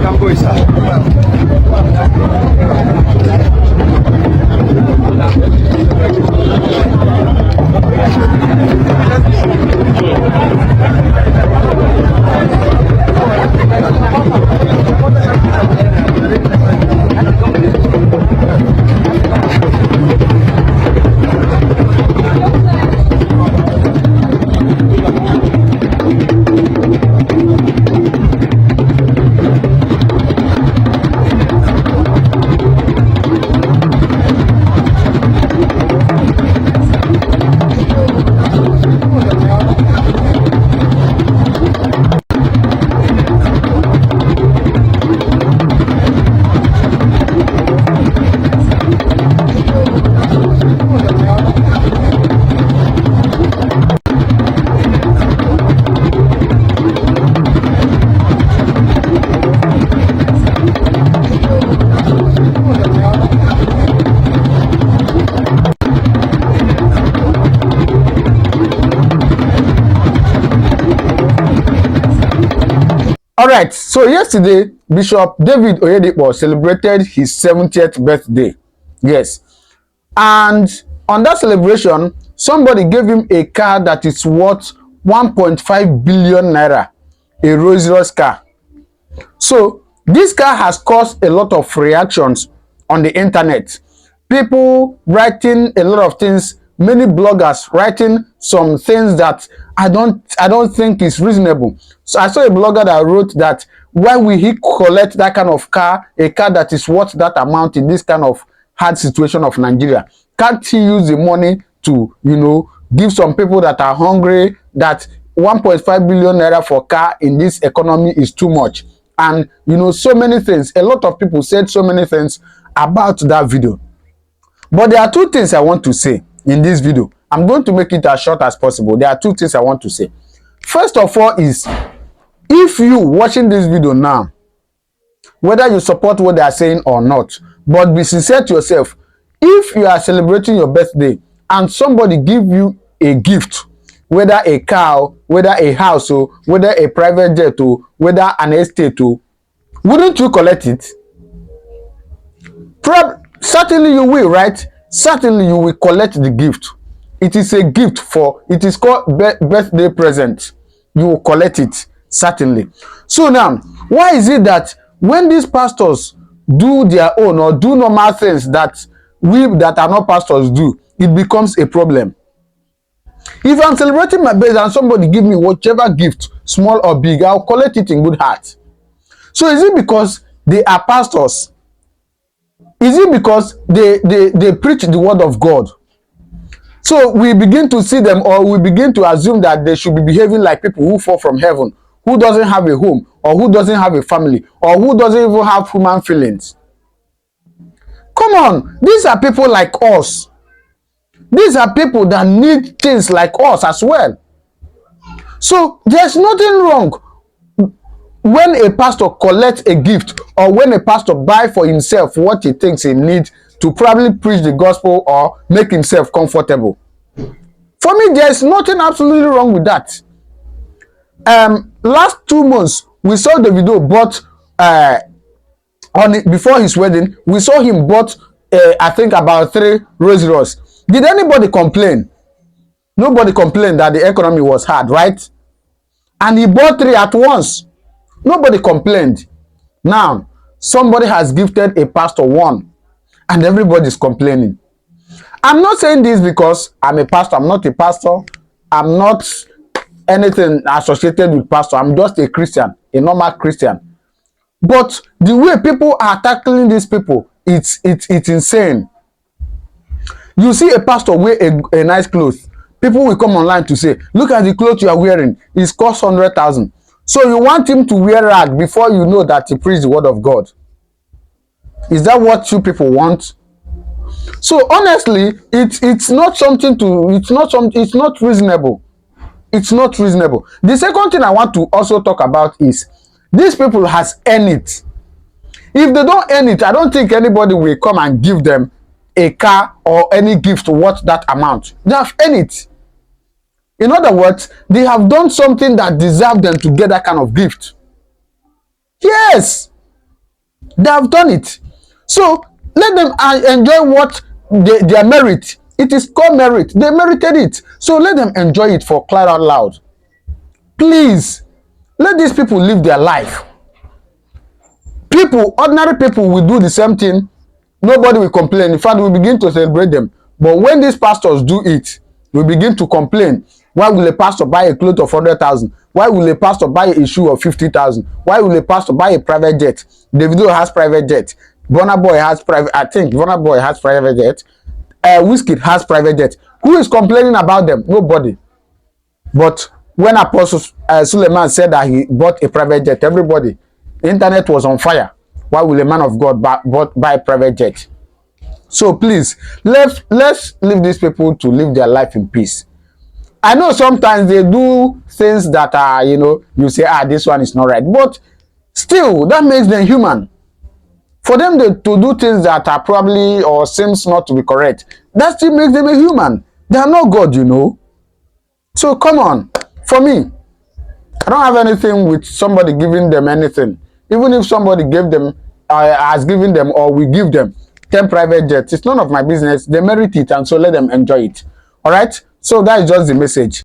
can go inside. All right, so yesterday, Bishop David Oyedepo celebrated his 70th birthday. Yes. And on that celebration, somebody gave him a car that is worth 1.5 billion naira, a Rolls-ROYCE car. So this car has caused a lot of reactions on the internet. People writing a lot of things, many bloggers writing some things that I don't think is reasonable. So I saw a blogger that wrote that why will he collect that kind of car, a car that is worth that amount in this kind of hard situation of Nigeria? Can't he use the money to, give some people that are hungry? That 1.5 billion naira for car in this economy is too much. And so many things. A lot of people said so many things about that video. But there are two things I want to say in this video. I'm going to make it as short as possible. There are two things I want to say. First of all is, if you watching this video now, whether you support what they are saying or not, but be sincere to yourself, if you are celebrating your birthday and somebody give you a gift, whether a car, whether a house, or whether a private jet, or whether an estate, wouldn't you collect it? Certainly you will, right? Certainly you will collect the gift. It is a gift it is called birthday present. You will collect it, certainly. So now, why is it that when these pastors do their own or do normal things that we that are not pastors do, it becomes a problem? If I'm celebrating my birthday and somebody give me whichever gift, small or big, I'll collect it in good heart. So is it because they are pastors? Is it because they preach the word of God? So we begin to see them, or we begin to assume that they should be behaving like people who fall from heaven, who doesn't have a home, or who doesn't have a family, or who doesn't even have human feelings. Come on, these are people like us. These are people that need things like us as well. So there's nothing wrong when a pastor collects a gift, or when a pastor buys for himself what he thinks he needs to probably preach the gospel or make himself comfortable. For me, there's nothing absolutely wrong with that. Last 2 months, we saw the video bought before his wedding. We saw him bought I think about 3 Rolls-Royce. Did anybody complain? Nobody complained that the economy was hard, right? And he bought 3 at once. Nobody complained. Now somebody has gifted a pastor 1, and everybody's complaining. I'm not saying this because I'm a pastor. I'm not a pastor. I'm not anything associated with pastor. I'm just a Christian, a normal Christian. But the way people are tackling these people, it's insane. You see a pastor wear a nice clothes, people will come online to say, look at the clothes you are wearing, it's cost 100,000. So you want him to wear rag before you know that he preached the word of God. Is that what you people want? So honestly, it's not reasonable. It's not reasonable. The second thing I want to also talk about is these people has earned it. If they don't earn it, I don't think anybody will come and give them a car or any gift worth that amount. They have earned it. In other words, they have done something that deserves them to get that kind of gift. Yes. They have done it. So let them enjoy what their merit. It is called merit. They merited it. So let them enjoy it, for crying out loud. Please, let these people live their life. People, ordinary people will do the same thing. Nobody will complain. In fact, we begin to celebrate them. But when these pastors do it, we begin to complain. Why will a pastor buy a cloth of 100,000? Why will a pastor buy a shoe of 50,000? Why will a pastor buy a private jet? Davido has private jet. Burna Boy has private. I think Burna Boy has private jet. Whiskey has private jet. Who is complaining about them? Nobody. But when Apostle Suleiman said that he bought a private jet, everybody, the internet was on fire. Why will a man of God buy a private jet? So please, let's leave these people to live their life in peace. I know sometimes they do things that are, you say, this one is not right. But still, that makes them human. For them to do things that are probably or seems not to be correct, that still makes them a human. They are not God, So come on. For me, I don't have anything with somebody giving them anything. Even if somebody gave them, has given them, or we give them 10 private jets, it's none of my business. They merit it, and so let them enjoy it. All right? So that is just the message.